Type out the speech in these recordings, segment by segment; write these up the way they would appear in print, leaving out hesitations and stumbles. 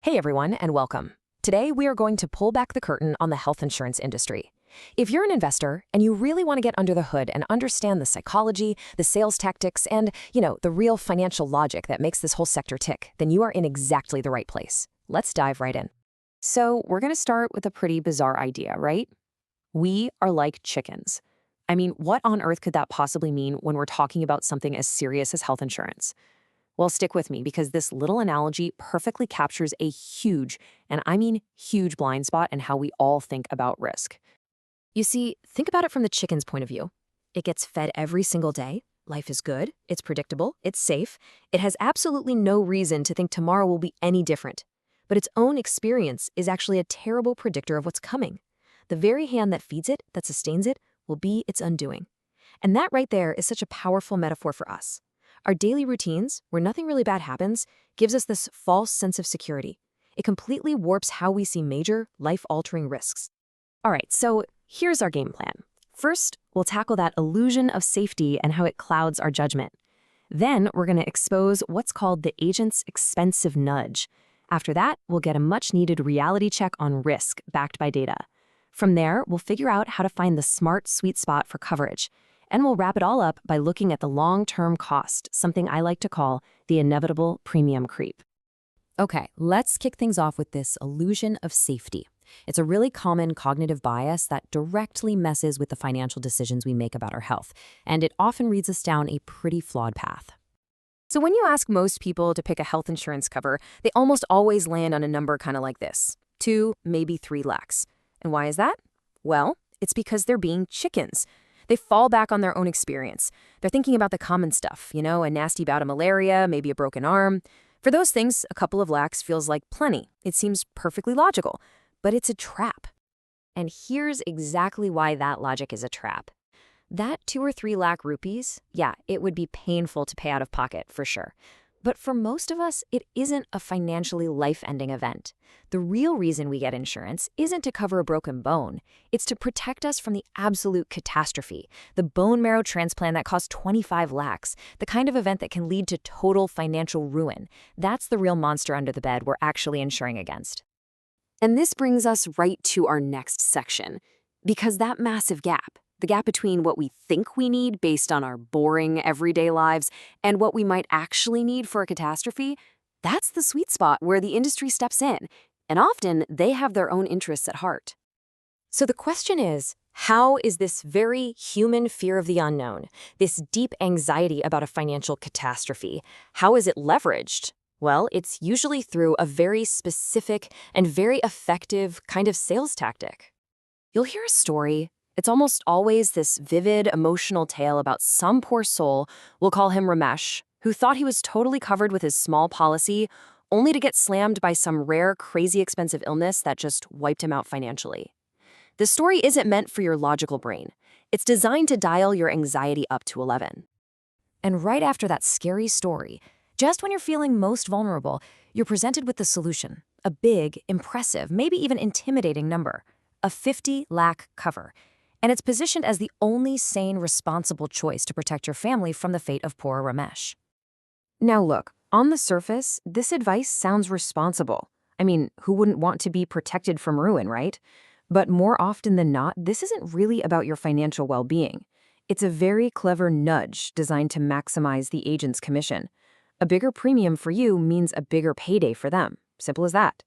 Hey everyone, and welcome. Today we are going to pull back the curtain on the health insurance industry. If you're an investor and you really want to get under the hood and understand the psychology, the sales tactics, and, the real financial logic that makes this whole sector tick, then you are in exactly the right place. Let's dive right in. So, we're going to start with a pretty bizarre idea, right? We are like chickens. I mean, what on earth could that possibly mean when we're talking about something as serious as health insurance? Well, stick with me because this little analogy perfectly captures a huge, and I mean huge blind spot in how we all think about risk. You see, think about it from the chicken's point of view. It gets fed every single day. Life is good. It's predictable. It's safe. It has absolutely no reason to think tomorrow will be any different. But its own experience is actually a terrible predictor of what's coming. The very hand that feeds it, that sustains it, will be its undoing. And that right there is such a powerful metaphor for us. Our daily routines, where nothing really bad happens, gives us this false sense of security. It completely warps how we see major, life-altering risks. All right, so here's our game plan. First, we'll tackle that illusion of safety and how it clouds our judgment. Then, we're going to expose what's called the agent's expensive nudge. After that, we'll get a much-needed reality check on risk backed by data. From there, we'll figure out how to find the smart sweet spot for coverage. And we'll wrap it all up by looking at the long-term cost, something I like to call the inevitable premium creep. Okay, let's kick things off with this illusion of safety. It's a really common cognitive bias that directly messes with the financial decisions we make about our health, and it often leads us down a pretty flawed path. So when you ask most people to pick a health insurance cover, they almost always land on a number kind of like this: 2, maybe 3 lakhs. And why is that? Well, it's because they're being chickens. They fall back on their own experience. They're thinking about the common stuff, a nasty bout of malaria, maybe a broken arm. For those things, a couple of lakhs feels like plenty. It seems perfectly logical, but it's a trap. And here's exactly why that logic is a trap. That 2 or 3 lakh rupees, yeah, it would be painful to pay out of pocket, for sure. But for most of us, it isn't a financially life-ending event. The real reason we get insurance isn't to cover a broken bone. It's to protect us from the absolute catastrophe, the bone marrow transplant that costs 25 lakhs, the kind of event that can lead to total financial ruin. That's the real monster under the bed we're actually insuring against. And this brings us right to our next section, because that massive gap, the gap between what we think we need based on our boring everyday lives and what we might actually need for a catastrophe, that's the sweet spot where the industry steps in, and often they have their own interests at heart. So the question is, how is this very human fear of the unknown, this deep anxiety about a financial catastrophe, how is it leveraged? Well, it's usually through a very specific and very effective kind of sales tactic. You'll hear a story. It's almost always this vivid, emotional tale about some poor soul, we'll call him Ramesh, who thought he was totally covered with his small policy, only to get slammed by some rare, crazy expensive illness that just wiped him out financially. The story isn't meant for your logical brain. It's designed to dial your anxiety up to 11. And right after that scary story, just when you're feeling most vulnerable, you're presented with the solution, a big, impressive, maybe even intimidating number, a 50 lakh cover. And it's positioned as the only sane, responsible choice to protect your family from the fate of poor Ramesh. Now look, on the surface, this advice sounds responsible. I mean, who wouldn't want to be protected from ruin, right? But more often than not, this isn't really about your financial well-being. It's a very clever nudge designed to maximize the agent's commission. A bigger premium for you means a bigger payday for them. Simple as that.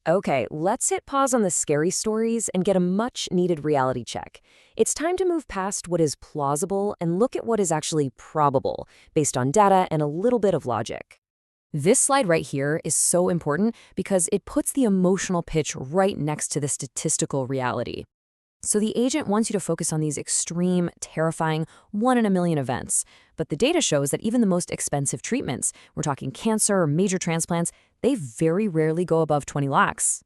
Okay, let's hit pause on the scary stories and get a much-needed reality check. It's time to move past what is plausible and look at what is actually probable, based on data and a little bit of logic. This slide right here is so important because it puts the emotional pitch right next to the statistical reality. So the agent wants you to focus on these extreme, terrifying, 1 in a million events. But the data shows that even the most expensive treatments, we're talking cancer or major transplants, they very rarely go above 20 lakhs.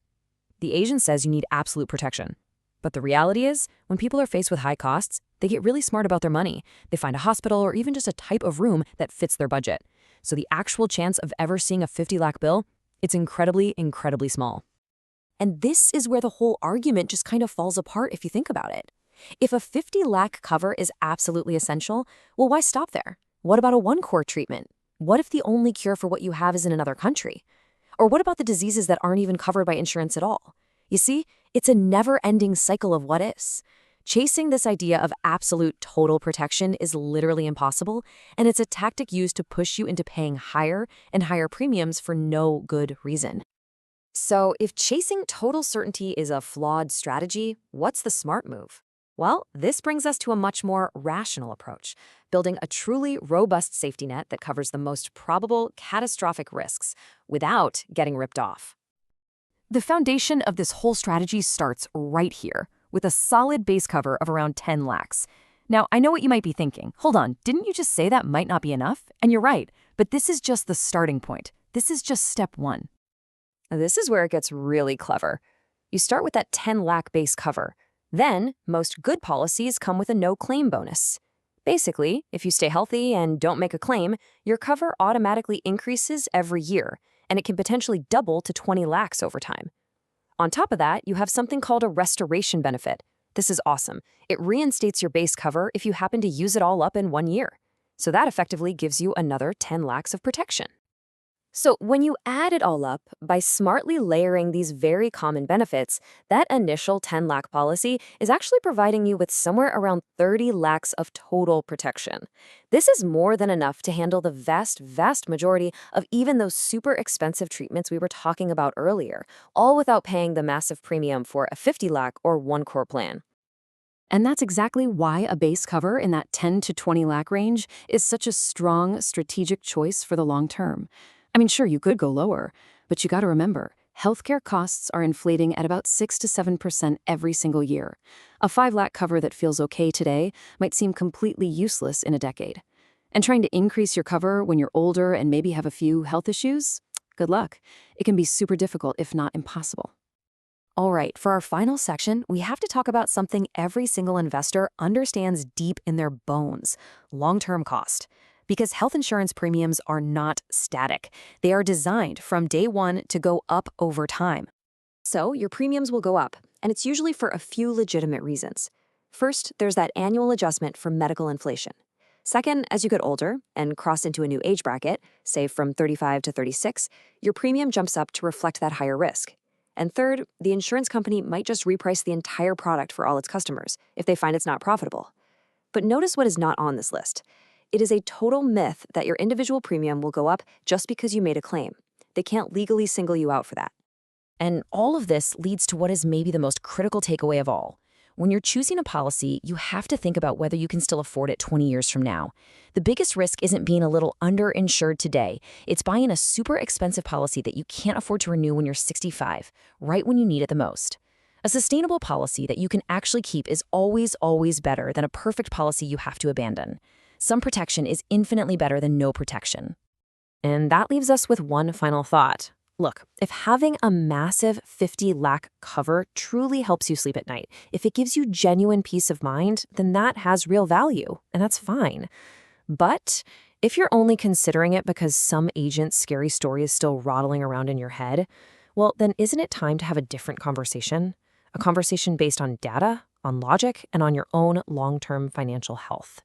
The agent says you need absolute protection. But the reality is, when people are faced with high costs, they get really smart about their money. They find a hospital or even just a type of room that fits their budget. So the actual chance of ever seeing a 50 lakh bill, it's incredibly, incredibly small. And this is where the whole argument just kind of falls apart if you think about it. If a 50 lakh cover is absolutely essential, well, why stop there? What about a one-core treatment? What if the only cure for what you have is in another country? Or what about the diseases that aren't even covered by insurance at all? You see, it's a never-ending cycle of what is. Chasing this idea of absolute total protection is literally impossible, and it's a tactic used to push you into paying higher and higher premiums for no good reason. So, if chasing total certainty is a flawed strategy, what's the smart move? Well, this brings us to a much more rational approach, building a truly robust safety net that covers the most probable catastrophic risks without getting ripped off. The foundation of this whole strategy starts right here, with a solid base cover of around 10 lakhs. Now, I know what you might be thinking. Hold on, didn't you just say that might not be enough? And you're right, but this is just the starting point. This is just step one. This is where it gets really clever. You start with that 10 lakh base cover. Then, most good policies come with a no-claim bonus. Basically, if you stay healthy and don't make a claim, your cover automatically increases every year, and it can potentially double to 20 lakhs over time. On top of that, you have something called a restoration benefit. This is awesome. It reinstates your base cover if you happen to use it all up in 1 year. So that effectively gives you another 10 lakhs of protection. So when you add it all up, by smartly layering these very common benefits, that initial 10 lakh policy is actually providing you with somewhere around 30 lakhs of total protection. This is more than enough to handle the vast majority of even those super expensive treatments we were talking about earlier, all without paying the massive premium for a 50 lakh or 1 crore plan. And that's exactly why a base cover in that 10 to 20 lakh range is such a strong strategic choice for the long term. I mean, sure, you could go lower, but you got to remember, healthcare costs are inflating at about 6 to 7% every single year. A 5 lakh cover that feels okay today might seem completely useless in a decade. And trying to increase your cover when you're older and maybe have a few health issues? Good luck. It can be super difficult, if not impossible. All right, for our final section, we have to talk about something every single investor understands deep in their bones: long-term cost. Because health insurance premiums are not static. They are designed from day one to go up over time. So your premiums will go up, and it's usually for a few legitimate reasons. First, there's that annual adjustment for medical inflation. Second, as you get older and cross into a new age bracket, say from 35 to 36, your premium jumps up to reflect that higher risk. And third, the insurance company might just reprice the entire product for all its customers if they find it's not profitable. But notice what is not on this list. It is a total myth that your individual premium will go up just because you made a claim. They can't legally single you out for that. And all of this leads to what is maybe the most critical takeaway of all. When you're choosing a policy, you have to think about whether you can still afford it 20 years from now. The biggest risk isn't being a little underinsured today. It's buying a super expensive policy that you can't afford to renew when you're 65, right when you need it the most. A sustainable policy that you can actually keep is always better than a perfect policy you have to abandon. Some protection is infinitely better than no protection. And that leaves us with one final thought. Look, if having a massive 50 lakh cover truly helps you sleep at night, if it gives you genuine peace of mind, then that has real value, and that's fine. But if you're only considering it because some agent's scary story is still rattling around in your head, well, then isn't it time to have a different conversation? A conversation based on data, on logic, and on your own long-term financial health.